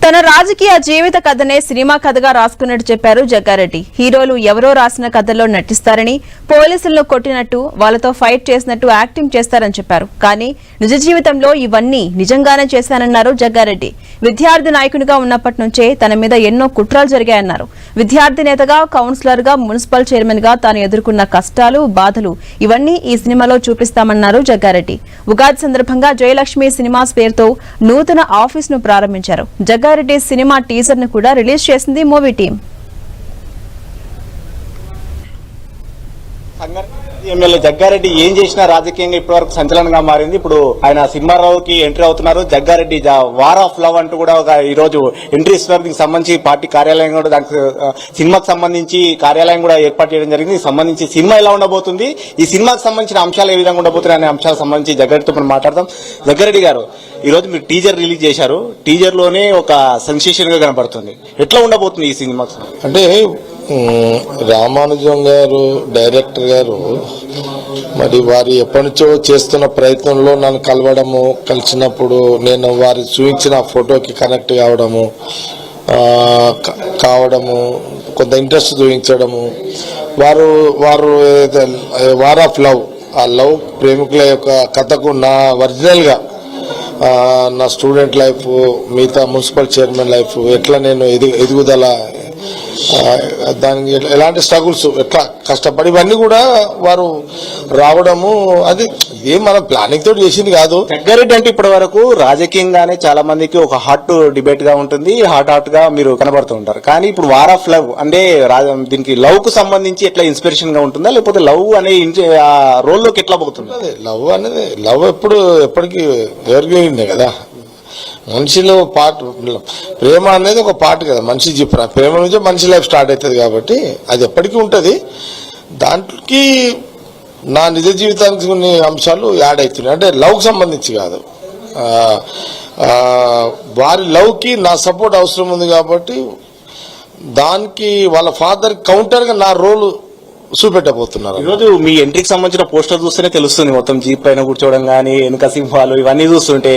తన రాజకీయ జీవిత కథనే సినిమా కథగా రాసుకున్నట్టు చెప్పారు జగ్గారెడ్డి. హీరోలు ఎవరో రాసిన కథల్లో నటిస్తారని, పోలీసులను కొట్టినట్టు, వాళ్లతో ఫైట్ చేసినట్టు యాక్టింగ్ చేస్తారని చెప్పారు. కానీ నిజ జీవితంలో ఇవన్నీ నిజంగానే చేశానన్నారు జగ్గారెడ్డి. విద్యార్థి నాయకునిగా ఉన్నప్పటి నుంచే తన మీద ఎన్నో కుట్రలు జరిగాయన్నారు. విద్యార్థి నేతగా, కౌన్సిలర్ గా, మున్సిపల్ చైర్మన్ గా తాను ఎదుర్కొన్న కష్టాలు, బాధలు ఇవన్నీ ఈ సినిమాలో చూపిస్తామన్నారు జగ్గారెడ్డి. ఉగాది సందర్భంగా జయలక్ష్మి సినిమాస్ పేరుతో నూతన ఆఫీస్ ను ప్రారంభించారు. జగ్గారెడ్డి సినిమా టీజర్ ను కూడా రిలీజ్ చేసింది మూవీ టీం. ఎమ్మెల్యే జగ్గారెడ్డి ఏం చేసినా రాజకీయంగా ఇప్పటివరకు సంచలనంగా మారింది. ఇప్పుడు ఆయన సినిమారావుకి ఎంట్రీ అవుతున్నారు. జగ్గారెడ్డి వార్ ఆఫ్ లవ్ అంటూ కూడా ఈ రోజు ఎంట్రీ ఇస్తున్నారు. దీనికి సంబంధించి పార్టీ కార్యాలయం కూడా, దానికి సినిమాకి సంబంధించి కార్యాలయం కూడా ఏర్పాటు చేయడం జరిగింది. సంబంధించి సినిమా ఎలా ఉండబోతుంది, ఈ సినిమాకి సంబంధించిన అంశాలు ఏ విధంగా ఉండబోతున్నాయి అనే అంశాలకు సంబంధించి జగ్గారెడ్డితో మనం మాట్లాడదాం. జగ్గారెడ్డి గారు, ఈ రోజు మీరు టీజర్ రిలీజ్ చేశారు. టీజర్ లోనే ఒక సెన్సేషన్ గా కనబడుతుంది. ఎట్లా ఉండబోతుంది ఈ సినిమా? అంటే రామానుజం గారు డైరెక్టర్ గారు మరి వారు ఎప్పటి నుంచో చేస్తున్న ప్రయత్నంలో నన్ను కలిసినప్పుడు నేను వారు చూపించిన ఫోటోకి కనెక్ట్ కావడము కొంత ఇంట్రెస్ట్ చూపించడము, వారు వార్ ఆఫ్ లవ్, ఆ లవ్ ప్రేమికుల యొక్క కథకు నా ఒరిజినల్గా నా స్టూడెంట్ లైఫ్, మిగతా మున్సిపల్ చైర్మన్ లైఫ్, ఎట్లా నేను ఎదుగుదల, దానికి ఎలాంటి స్ట్రగుల్స్, ఎట్లా కష్టపడి ఇవన్నీ కూడా వారు రావడము, అది ఏం మనం ప్లానింగ్ తోటి చేసింది కాదు. జగ్గారెడ్డి అంటే ఇప్పటి వరకు రాజకీయంగానే చాలా మందికి ఒక హాట్ డిబేట్ గా ఉంటుంది, హాట్ గా మీరు కనబడుతూ ఉంటారు. కానీ ఇప్పుడు వార్ ఆఫ్ లవ్ అంటే దీనికి లవ్ కు సంబంధించి ఎట్లా ఇన్స్పిరేషన్ గా ఉంటుందా, లేకపోతే లవ్ అనే రోల్ లోకి ఎట్లా పోతుంది? లవ్ అనేది లవ్ ఎప్పటికీ ఎవరికి ఉంది కదా, మనిషిలో పార్ట్. ప్రేమ అనేది ఒక పార్ట్ కదా, మనిషి ప్రేమ నుంచే మనిషి లైఫ్ స్టార్ట్ అవుతుంది కాబట్టి అది ఎప్పటికీ ఉంటుంది. దాంట్లోకి నా నిజ జీవితానికి కొన్ని అంశాలు యాడ్ అవుతున్నాయి. అంటే లవ్కి సంబంధించి కాదు, వారి లవ్కి నా సపోర్ట్ అవసరం ఉంది కాబట్టి దానికి వాళ్ళ ఫాదర్ కౌంటర్గా నా రోల్ చూపెట్టబోతున్నారు. ఈరోజు మీ ఎంట్రీకి సంబంధించిన పోస్టర్ చూస్తేనే తెలుస్తుంది. మొత్తం జీప్ పైన కూర్చోవడం గానీ, వెనుక సింహాలు ఇవన్నీ చూస్తుంటే,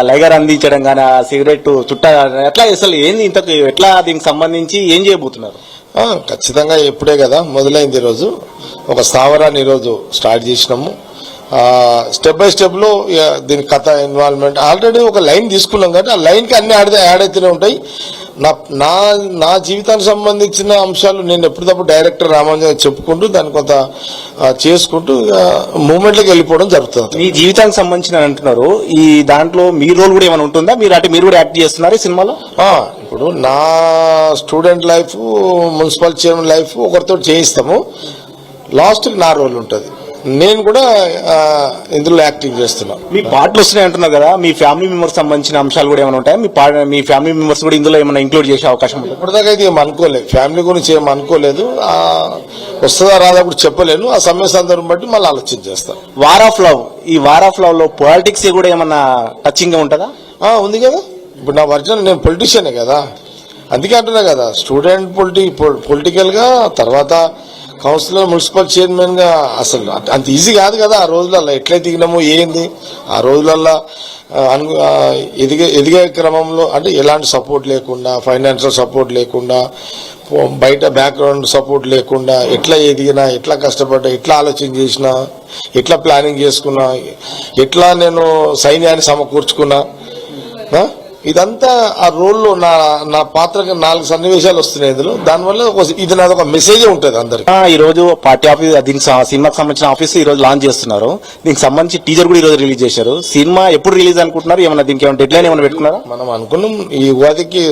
లైగర్ అందించడం గానీ, ఆ సిగరెట్ చుట్ట ఎట్లా, అసలు ఏంది ఇంతకు, ఎట్లా దీనికి సంబంధించి ఏం చేయబోతున్నారు? ఖచ్చితంగా ఇప్పుడే కదా మొదలైంది. ఈరోజు ఒక స్థావరాన్ని ఈరోజు స్టార్ట్ చేసినాము. స్టెప్ బై స్టెప్ లో దీని కథ, ఇన్వాల్వ్మెంట్ ఆల్రెడీ ఒక లైన్ తీసుకున్నాం కాబట్టి ఆ లైన్ కి అన్ని యాడ్ అవుతూనే ఉంటాయి. నా జీవితానికి సంబంధించిన అంశాలు నేను ఎప్పటికప్పుడు డైరెక్టర్ రామానుజన్ చెప్పుకుంటూ దాన్ని కొంత చేసుకుంటూ మూమెంట్లోకి వెళ్ళిపోవడం జరుగుతుంది. మీ జీవితానికి సంబంధించిన అంటున్నారు, ఈ దాంట్లో మీ రోల్ కూడా ఏమైనా ఉంటుందా? మీరు కూడా యాక్ట్ చేస్తున్నారు ఈ సినిమాలో? ఇప్పుడు నా student life, municipal chairman life ఒకరితో చేయిస్తాము, లాస్ట్కి నా రోల్ ఉంటుంది. నేను కూడా ఇందులో యాక్టింగ్ చేస్తున్నాను. మీ పాటలు వస్తున్నాయి అంటున్నారు కదా, మీ ఫ్యామిలీ మెంబర్స్ సంబంధించిన అంశాలు కూడా ఏమైనా ఉంటాయి? మీ ఫ్యామిలీ మెంబర్స్ కూడా ఇందులో ఏమైనా ఇంక్లూడ్ చేసే అవకాశం ఉంటుంది? ఇప్పటిదాకా అయితే ఏం అనుకోలేదు, ఫ్యామిలీ గురించి ఏం అనుకోలేదు. వస్తుందా రాదా కూడా చెప్పలేను, ఆ సమయ సందర్భం బట్టి మళ్ళీ ఆలోచన చేస్తాను. వార్ ఆఫ్ లవ్, ఈ వార్ ఆఫ్ లవ్ లో పాలిటిక్స్ కూడా ఏమన్నా టచింగ్ గా ఉంటుందా? ఉంది కదా. ఇప్పుడు నా వర్జన్, నేను పొలిటీషియనే కదా, అందుకే అంటున్నా కదా, స్టూడెంట్ పొలిటికల్ గా, తర్వాత కౌన్సిలర్, మున్సిపల్ చైర్మన్ గా. అసలు అంత ఈజీ కాదు కదా ఆ రోజులలో, ఎట్లయితే దిగినామో ఏంది ఆ రోజులలో ఎదిగే క్రమంలో. అంటే ఎలాంటి సపోర్ట్ లేకుండా, ఫైనాన్షియల్ సపోర్ట్ లేకుండా, బయట బ్యాక్గ్రౌండ్ సపోర్ట్ లేకుండా ఎట్లా ఎదిగినా, ఎట్లా కష్టపడ్డా, ఎట్లా ఆలోచన చేసినా, ఎట్లా ప్లానింగ్ చేసుకున్నా, ఎట్లా నేను సైన్యాన్ని సమకూర్చుకున్నా, ఇదంతా ఆ రోల్లో నా పాత్రకి 4 సన్నివేశాలు వస్తున్నాయి ఇందులో. దానివల్ల ఇది నాది ఒక మెసేజ్ ఉంటుంది అందరికి. ఈ రోజు పార్టీ ఆఫీస్, దీనికి సినిమాకి సంబంధించిన ఆఫీస్ ఈ రోజు లాంచ్ చేస్తున్నారు. దీనికి సంబంధించి టీజర్ కూడా ఈ రోజు రిలీజ్ చేశారు. సినిమా ఎప్పుడు రిలీజ్ అనుకుంటున్నారు? ఏమన్నా దీనికి ఏమైనా డెడ్ లైన్ ఏమైనా పెట్టుకున్నారా? మనం అనుకున్నాం ఈ ఉగాదికి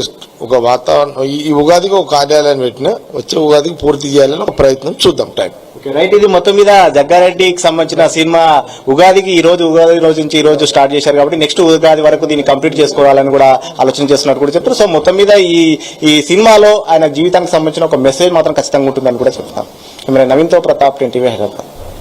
ఒక వాతావరణం, ఈ ఉగాదికి ఒక కార్యాలయం పెట్టినా, వచ్చే ఉగాదికి పూర్తి చేయాలని ఒక ప్రయత్నం చూద్దాం. Time right. ఇది మొత్తం మీద జగ్గారెడ్డికి సంబంధించిన సినిమా ఉగాది రోజు నుంచి ఈ రోజు స్టార్ట్ చేశారు కాబట్టి నెక్స్ట్ ఉగాది వరకు దీన్ని కంప్లీట్ చేసుకోవాలని కూడా ఆలోచన చేస్తున్నట్టు కూడా చెప్తారు. సో మొత్తం మీద ఈ సినిమాలో ఆయన జీవితానికి సంబంధించిన ఒక మెసేజ్ మాత్రం ఖచ్చితంగా ఉంటుందని కూడా చెప్తాం. నవీన్తో ప్రతాప్, NTV హైదరాబాద్.